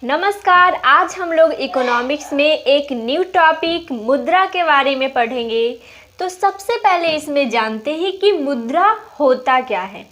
नमस्कार। आज हम लोग इकोनॉमिक्स में एक न्यू टॉपिक मुद्रा के बारे में पढ़ेंगे। तो सबसे पहले इसमें जानते हैं कि मुद्रा होता क्या है।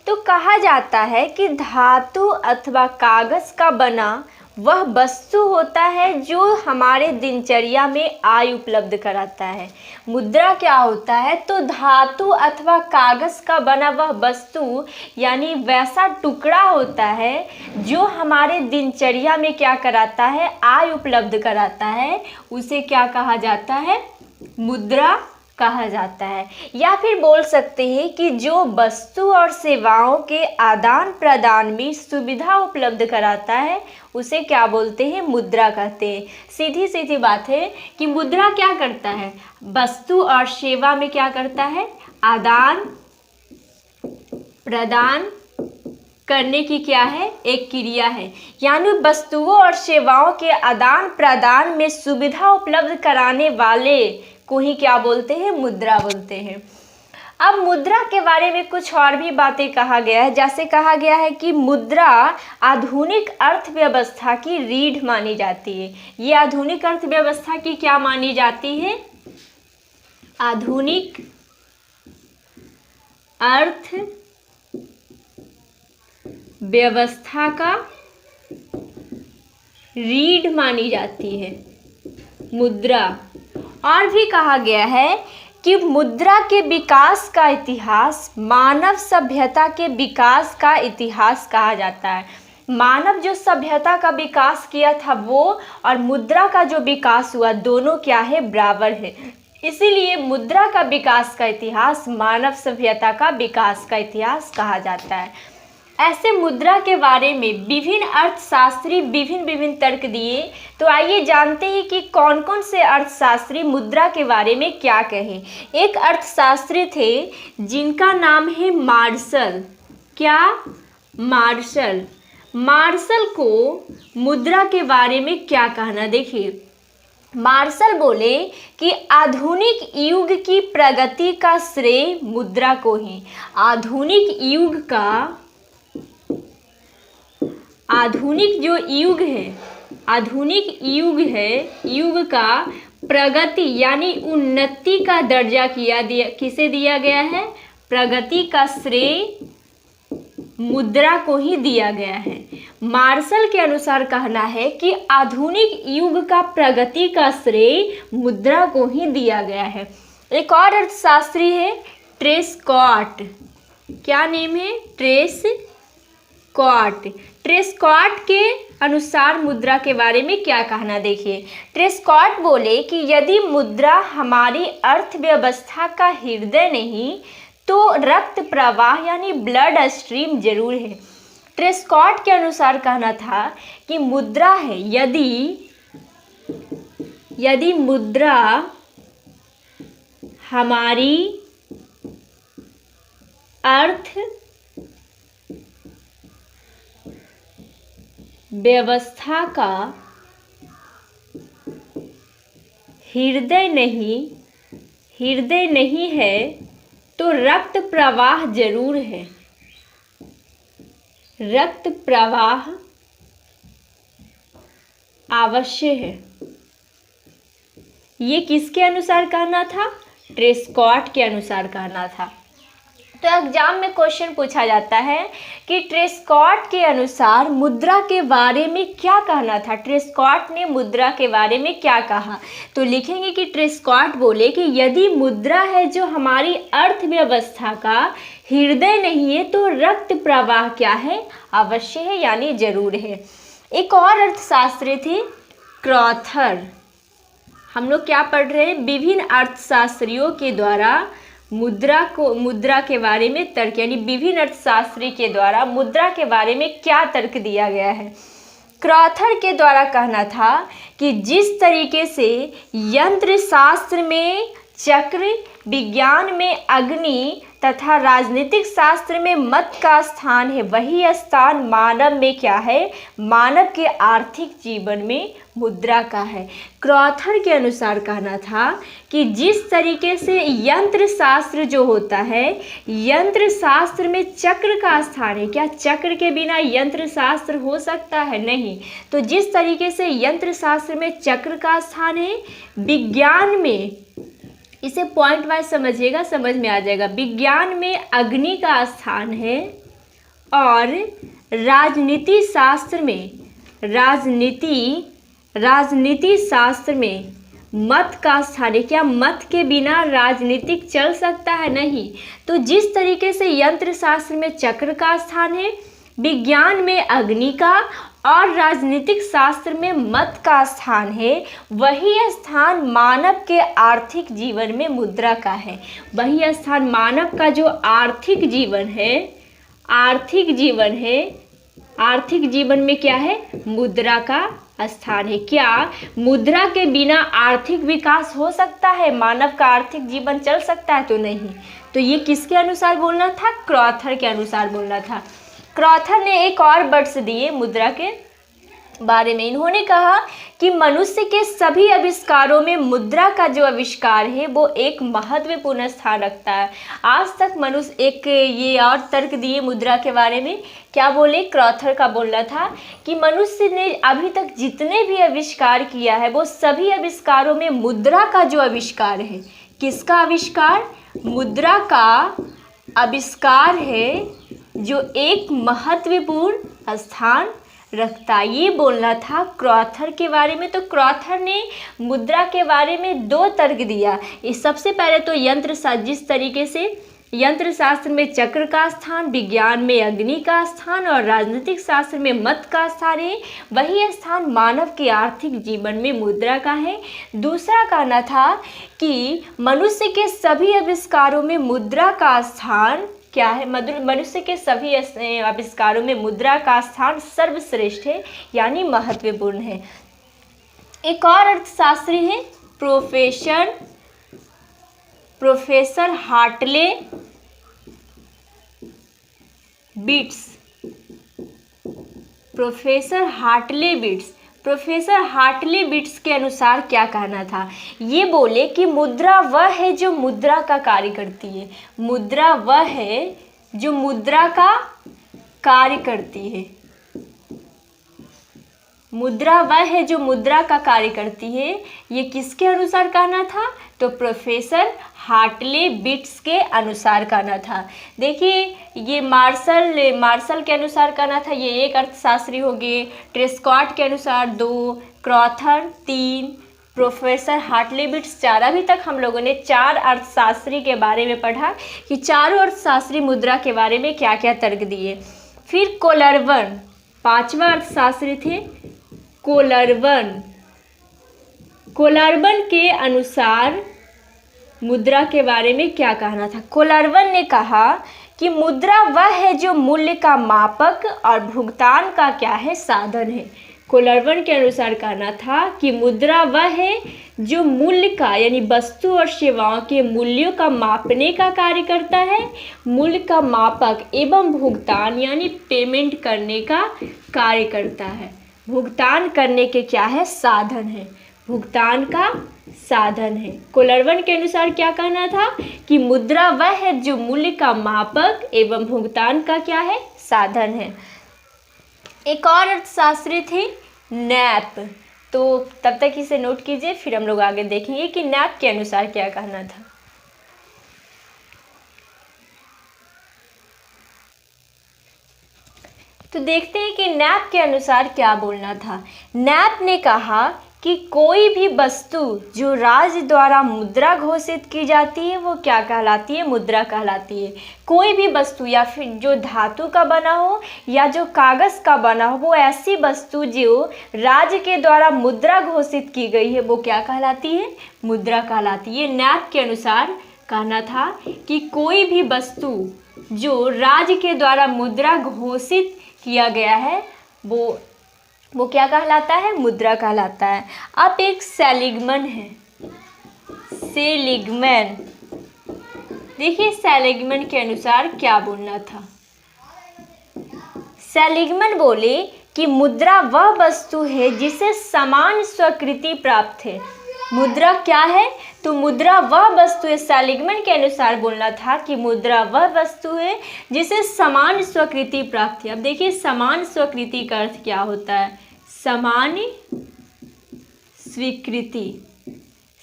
तो कहा जाता है कि धातु अथवा कागज़ का बना वह वस्तु होता है जो हमारे दिनचर्या में आय उपलब्ध कराता है। मुद्रा क्या होता है? तो धातु अथवा कागज़ का बना वह वस्तु यानी वैसा टुकड़ा होता है जो हमारे दिनचर्या में क्या कराता है? आय उपलब्ध कराता है। उसे क्या कहा जाता है? मुद्रा कहा जाता है। या फिर बोल सकते हैं कि जो वस्तु और सेवाओं के आदान प्रदान में सुविधा उपलब्ध कराता है उसे क्या बोलते हैं? मुद्रा कहते हैं। सीधी सीधी बात है कि मुद्रा क्या करता है? वस्तु और सेवा में क्या करता है? आदान प्रदान करने की क्या है? एक क्रिया है। यानी वस्तुओं और सेवाओं के आदान प्रदान में सुविधा उपलब्ध कराने वाले को ही क्या बोलते हैं? मुद्रा बोलते हैं। अब मुद्रा के बारे में कुछ और भी बातें कहा गया है। जैसे कहा गया है कि मुद्रा आधुनिक अर्थव्यवस्था की रीढ़ मानी जाती है। ये आधुनिक अर्थव्यवस्था की क्या मानी जाती है? आधुनिक अर्थव्यवस्था का रीढ़ मानी जाती है मुद्रा। और भी कहा गया है कि मुद्रा के विकास का इतिहास मानव सभ्यता के विकास का इतिहास कहा जाता है। मानव जो सभ्यता का विकास किया था वो और मुद्रा का जो विकास हुआ दोनों क्या है? बराबर है। इसीलिए मुद्रा का विकास का इतिहास मानव सभ्यता का विकास का इतिहास कहा जाता है। ऐसे मुद्रा के बारे में विभिन्न अर्थशास्त्री विभिन्न तर्क दिए। तो आइए जानते हैं कि कौन कौन से अर्थशास्त्री मुद्रा के बारे में क्या कहे। एक अर्थशास्त्री थे जिनका नाम है मार्शल। क्या? मार्शल। मार्शल को मुद्रा के बारे में क्या कहना? देखिए, मार्शल बोले कि आधुनिक युग की प्रगति का श्रेय मुद्रा को ही। आधुनिक जो युग है, युग का प्रगति यानी उन्नति का दर्जा किसे दिया गया है? प्रगति का श्रेय मुद्रा को ही दिया गया है। मार्शल के अनुसार कहना है कि आधुनिक युग का प्रगति का श्रेय मुद्रा को ही दिया गया है। एक और अर्थशास्त्री है ट्रेस्कॉट। क्या नेम है? ट्रेस्कॉट। ट्रेस्कॉट के अनुसार मुद्रा के बारे में क्या कहना? देखिए, ट्रेस्कॉट बोले कि यदि मुद्रा हमारी अर्थव्यवस्था का हृदय नहीं तो रक्त प्रवाह यानी ब्लड स्ट्रीम जरूर है। ट्रेस्कॉट के अनुसार कहना था कि मुद्रा है, यदि मुद्रा हमारी व्यवस्था का हृदय नहीं है तो रक्त प्रवाह जरूर है। रक्त प्रवाह अवश्य है। ये किसके अनुसार कहना था? ट्रेस्कॉट के अनुसार कहना था। तो एग्जाम में क्वेश्चन पूछा जाता है कि ट्रेस्कॉट के अनुसार मुद्रा के बारे में क्या कहना था? ट्रेस्कॉट ने मुद्रा के बारे में क्या कहा? तो लिखेंगे कि ट्रेस्कॉट बोले कि यदि मुद्रा है जो हमारी अर्थव्यवस्था का हृदय नहीं है तो रक्त प्रवाह क्या है? अवश्य है यानी जरूर है। एक और अर्थशास्त्री थे क्रॉथर। हम लोग क्या पढ़ रहे हैं? विभिन्न अर्थशास्त्रियों के द्वारा मुद्रा के बारे में तर्क यानी विभिन्न अर्थशास्त्री के द्वारा मुद्रा के बारे में क्या तर्क दिया गया है। क्रॉथर के द्वारा कहना था कि जिस तरीके से यंत्र शास्त्र में चक्र, विज्ञान में अग्नि तथा राजनीतिक शास्त्र में मत का स्थान है, वही स्थान मानव में क्या है, मानव के आर्थिक जीवन में मुद्रा का है। क्रॉथर के अनुसार कहना था कि जिस तरीके से यंत्र शास्त्र जो होता है, यंत्र शास्त्र में चक्र का स्थान है, क्या चक्र के बिना यंत्र शास्त्र हो सकता है? नहीं। तो जिस तरीके से यंत्र शास्त्र में चक्र का स्थान है, विज्ञान में, इसे पॉइंट वाइज समझिएगा, समझ में आ जाएगा, विज्ञान में अग्नि का स्थान है और राजनीति शास्त्र में, राजनीति शास्त्र में मत का स्थान है। क्या मत के बिना राजनीतिक चल सकता है? नहीं। तो जिस तरीके से यंत्र शास्त्र में चक्र का स्थान है, विज्ञान में अग्नि का और राजनीतिक शास्त्र में मत का स्थान है, वही स्थान मानव के आर्थिक जीवन में मुद्रा का है। वही स्थान मानव का जो आर्थिक जीवन है, आर्थिक जीवन में क्या है, मुद्रा का स्थान है। क्या मुद्रा के बिना आर्थिक विकास हो सकता है? मानव का आर्थिक जीवन चल सकता है? तो नहीं। तो ये किसके अनुसार बोलना था? क्रॉथर के अनुसार बोलना था। क्रॉथर ने एक और वर्ड्स दिए मुद्रा के बारे में। इन्होंने कहा कि मनुष्य के सभी आविष्कारों में मुद्रा का जो आविष्कार है वो एक महत्वपूर्ण स्थान रखता है। आज तक मनुष्य, एक ये और तर्क दिए मुद्रा के बारे में, क्या बोले? क्रॉथर का बोलना था कि मनुष्य ने अभी तक जितने भी आविष्कार किया है वो सभी आविष्कारों में मुद्रा का जो आविष्कार है, किसका आविष्कार? मुद्रा का आविष्कार है जो एक महत्वपूर्ण स्थान रखता। ये बोलना था क्रॉथर के बारे में। तो क्रॉथर ने मुद्रा के बारे में दो तर्क दिया। इस सबसे पहले तो यंत्र शास्त्र, जिस तरीके से यंत्र शास्त्र में चक्र का स्थान, विज्ञान में अग्नि का स्थान और राजनीतिक शास्त्र में मत का स्थान है, वही स्थान मानव के आर्थिक जीवन में मुद्रा का है। दूसरा कहना था कि मनुष्य के सभी आविष्कारों में मुद्रा का स्थान क्या है? मनुष्य के सभी आविष्कारों में मुद्रा का स्थान सर्वश्रेष्ठ है, यानी महत्वपूर्ण है। एक और अर्थशास्त्री है professor Hartley bits. Professor Hartley bits के अनुसार क्या कहना था? ये बोले कि मुद्रा वह है जो मुद्रा का कार्य करती है। मुद्रा वह है जो मुद्रा का कार्य करती है। मुद्रा वह है जो मुद्रा का कार्य करती है। ये किसके अनुसार कहना था? तो प्रोफेसर हार्टले बिट्स के अनुसार कहना था। देखिए, ये मार्शल के अनुसार कहना था, ये एक अर्थशास्त्री हो गए। ट्रेस्कॉट के अनुसार 2, क्रॉथर 3, प्रोफेसर हार्टले बिट्स 4। अभी तक हम लोगों ने 4 अर्थशास्त्री के बारे में पढ़ा कि चारों अर्थशास्त्री मुद्रा के बारे में क्या क्या तर्क दिए। फिर कोलरवन 5वां अर्थशास्त्री थे। कोलरवन के अनुसार मुद्रा के बारे में क्या कहना था? कोलरवन ने कहा कि मुद्रा वह है जो मूल्य का मापक और भुगतान का क्या है? साधन है। कोलरवन के अनुसार कहना था कि मुद्रा वह है जो मूल्य का, यानी वस्तु और सेवाओं के मूल्यों का मापने का कार्य करता है, मूल्य का मापक एवं भुगतान यानी पेमेंट करने का कार्य करता है। भुगतान करने के क्या है? साधन है। भुगतान का साधन है। कोलरवन के अनुसार क्या कहना था कि मुद्रा वह है जो मूल्य का मापक एवं भुगतान का क्या है? साधन है। एक और अर्थशास्त्री थे नैप। तो तब तक इसे नोट कीजिए, फिर हम लोग आगे देखेंगे कि नैप के अनुसार क्या कहना था। तो देखते हैं कि नैप के अनुसार क्या बोलना था। नैप ने कहा कि कोई भी वस्तु जो राज्य द्वारा मुद्रा घोषित की जाती है वो क्या कहलाती है? मुद्रा कहलाती है। कोई भी वस्तु या फिर जो धातु का बना हो या जो कागज़ का बना हो, वो ऐसी वस्तु जो राज्य के द्वारा मुद्रा घोषित की गई है वो क्या कहलाती है? मुद्रा कहलाती है। नैप के अनुसार कहना था कि कोई भी वस्तु जो राज्य के द्वारा मुद्रा घोषित किया गया है वो क्या कहलाता है? मुद्रा कहलाता है। अब एक सेलिगमैन है। देखिए सेलिगमैन के अनुसार क्या बोलना था। सेलिगमैन बोले कि मुद्रा वह वस्तु है जिसे समान स्वीकृति प्राप्त है। मुद्रा क्या है? तो मुद्रा वह वस्तु है, सेलिगमैन के अनुसार बोलना था कि मुद्रा वह वस्तु है जिसे समान स्वीकृति प्राप्त है। अब देखिए समान स्वीकृति का अर्थ क्या होता है? समान स्वीकृति।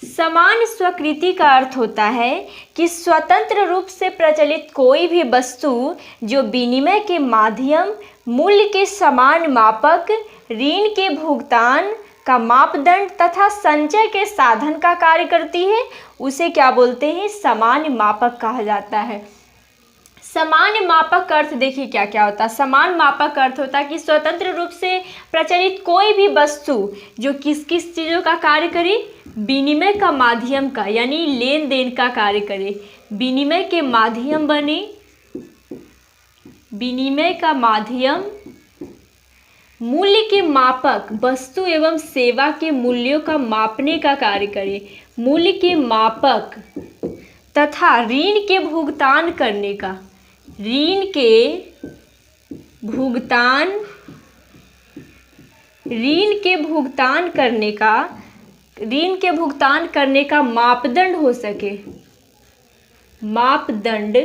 समान स्वीकृति का अर्थ होता है कि स्वतंत्र रूप से प्रचलित कोई भी वस्तु जो विनिमय के माध्यम, मूल्य के समान मापक, ऋण के भुगतान का मापदंड तथा संचय के साधन का कार्य करती है, उसे क्या बोलते हैं? समान मापक कहा जाता है। समान मापक का अर्थ देखिए क्या क्या होता है। समान मापक का अर्थ होता है कि स्वतंत्र रूप से प्रचलित कोई भी वस्तु जो किस किस चीज़ों का कार्य करे? विनिमय का माध्यम का, यानी लेन देन का कार्य करे। विनिमय के माध्यम बने, विनिमय का माध्यम, मूल्य के मापक, वस्तु एवं सेवा के मूल्यों का मापने का कार्य करे। मूल्य के मापक तथा ऋण के भुगतान करने का, ऋण के भुगतान, ऋण के भुगतान करने का, ऋण के भुगतान करने का मापदंड हो सके। मापदंड,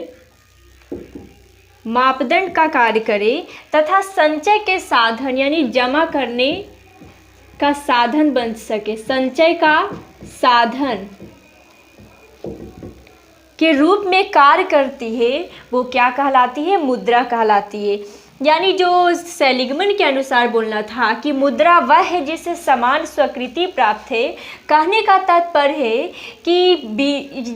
मापदंड का कार्य करे तथा संचय के साधन यानी जमा करने का साधन बन सके। संचय का साधन के रूप में कार्य करती है, वो क्या कहलाती है? मुद्रा कहलाती है। यानी जो सेलिगमैन के अनुसार बोलना था कि मुद्रा वह है जिसे समान स्वीकृति प्राप्त है, कहने का तात्पर्य है कि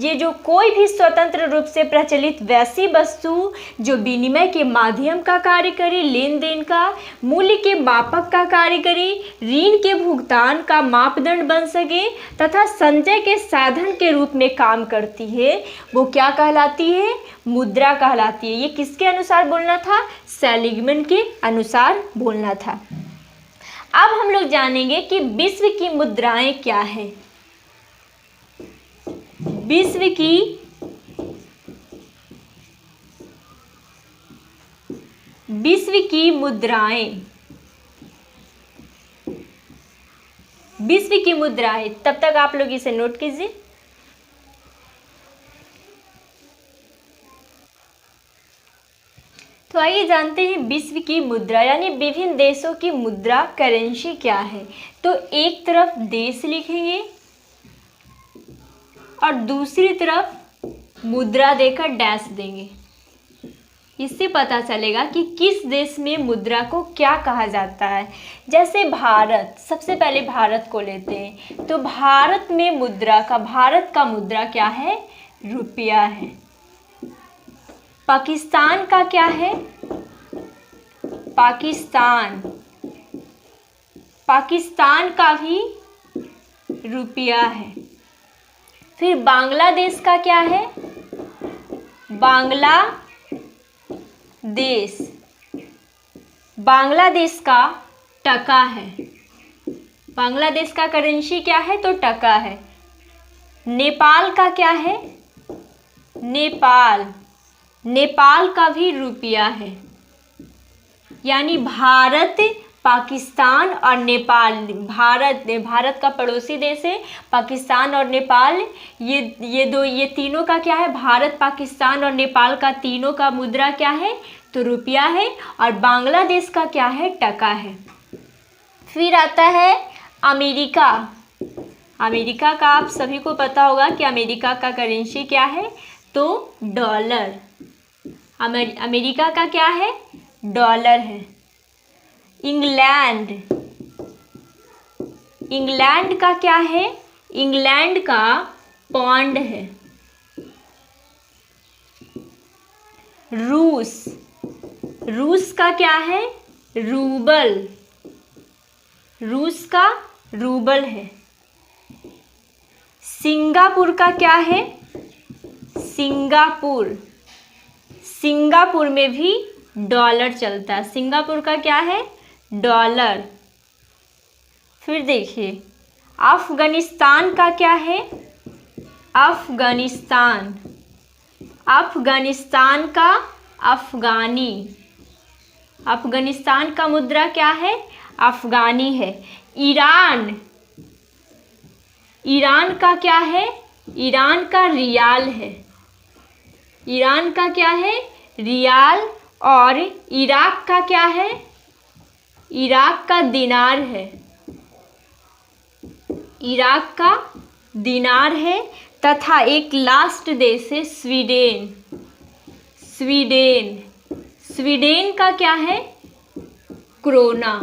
ये जो कोई भी स्वतंत्र रूप से प्रचलित वैसी वस्तु जो विनिमय के माध्यम का कार्य करे, लेन देन का, मूल्य के मापक का कार्य करे, ऋण के भुगतान का मापदंड बन सके तथा संचय के साधन के रूप में काम करती है, वो क्या कहलाती है? मुद्रा कहलाती है। ये किसके अनुसार बोलना था? सेलिगमैन के अनुसार बोलना था। अब हम लोग जानेंगे कि विश्व की मुद्राएं क्या है। विश्व की मुद्राएं, विश्व की मुद्राएं, तब तक आप लोग इसे नोट कीजिए। तो आइए जानते हैं विश्व की मुद्रा यानी विभिन्न देशों की मुद्रा, करेंसी क्या है। तो एक तरफ देश लिखेंगे और दूसरी तरफ मुद्रा देकर डैश देंगे। इससे पता चलेगा कि किस देश में मुद्रा को क्या कहा जाता है। जैसे भारत, सबसे पहले भारत को लेते हैं। तो भारत में मुद्रा का, भारत का मुद्रा क्या है? रुपया है। पाकिस्तान का क्या है? पाकिस्तान, पाकिस्तान का भी रुपया है। फिर बांग्लादेश का क्या है? बांग्लादेश, बांग्लादेश का टका है। बांग्लादेश का करेंसी क्या है? तो टका है। नेपाल का क्या है? नेपाल, नेपाल का भी रुपया है। यानी भारत, पाकिस्तान और नेपाल, भारत का पड़ोसी देश है पाकिस्तान और नेपाल, ये तीनों का क्या है? भारत, पाकिस्तान और नेपाल का तीनों का मुद्रा क्या है? तो रुपया है। और बांग्लादेश का क्या है? टका है। फिर आता है अमेरिका। अमेरिका का आप सभी को पता होगा कि अमेरिका का करेंसी क्या है? तो डॉलर। अमेरिका का क्या है? डॉलर है। इंग्लैंड, इंग्लैंड का क्या है? इंग्लैंड का पौंड है। रूस, रूस का क्या है? रूबल, रूस का रूबल है। सिंगापुर का क्या है? सिंगापुर, सिंगापुर में भी डॉलर चलता है। सिंगापुर का क्या है? डॉलर। फिर देखिए अफगानिस्तान का क्या है? अफगानिस्तान, अफगानिस्तान का अफगानी, अफगानिस्तान का मुद्रा क्या है? अफगानी है। ईरान, ईरान का क्या है? ईरान का रियाल है। ईरान का क्या है? रियाल। और इराक का क्या है? इराक का दिनार है। इराक का दिनार है। तथा एक लास्ट देश है स्वीडन। स्वीडन, स्वीडन का क्या है? क्रोना।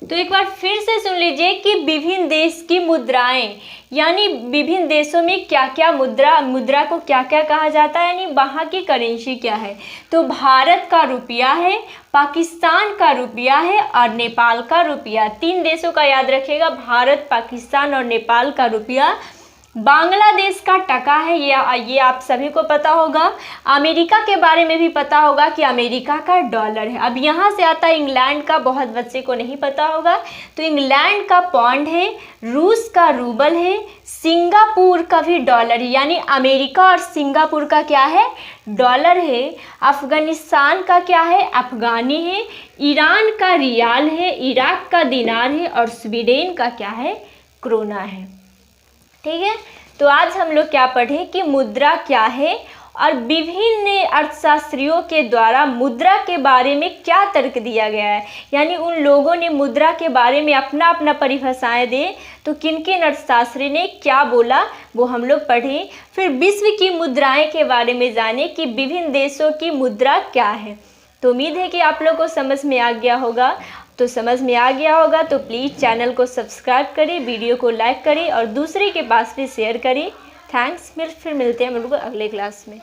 तो एक बार फिर से सुन लीजिए कि विभिन्न देश की मुद्राएं, यानी विभिन्न देशों में क्या क्या मुद्रा को क्या क्या कहा जाता है, यानी वहाँ की करेंसी क्या है। तो भारत का रुपया है, पाकिस्तान का रुपया है और नेपाल का रुपया। 3 देशों का याद रखिएगा, भारत, पाकिस्तान और नेपाल का रुपया। बांग्लादेश का टका है, ये आप सभी को पता होगा। अमेरिका के बारे में भी पता होगा कि अमेरिका का डॉलर है। अब यहाँ से आता है इंग्लैंड का, बहुत बच्चे को नहीं पता होगा। तो इंग्लैंड का पौंड है, रूस का रूबल है, सिंगापुर का भी डॉलर है, यानी अमेरिका और सिंगापुर का क्या है? डॉलर है। अफगानिस्तान का क्या है? अफगानी है। ईरान का रियाल है, इराक का दिनार है और स्वीडन का क्या है? क्रोना है। ठीक है, तो आज हम लोग क्या पढ़े कि मुद्रा क्या है और विभिन्न अर्थशास्त्रियों के द्वारा मुद्रा के बारे में क्या तर्क दिया गया है, यानी उन लोगों ने मुद्रा के बारे में अपना अपना परिभाषाएं दे, तो किन किन अर्थशास्त्री ने क्या बोला वो हम लोग पढ़े। फिर विश्व की मुद्राएं के बारे में जाने कि विभिन्न देशों की मुद्रा क्या है। तो उम्मीद है कि आप लोग को समझ में आ गया होगा। तो समझ में आ गया होगा तो प्लीज़ चैनल को सब्सक्राइब करें, वीडियो को लाइक करें और दूसरे के पास भी शेयर करें। थैंक्स। फिर मिलते हैं हम लोग अगले क्लास में।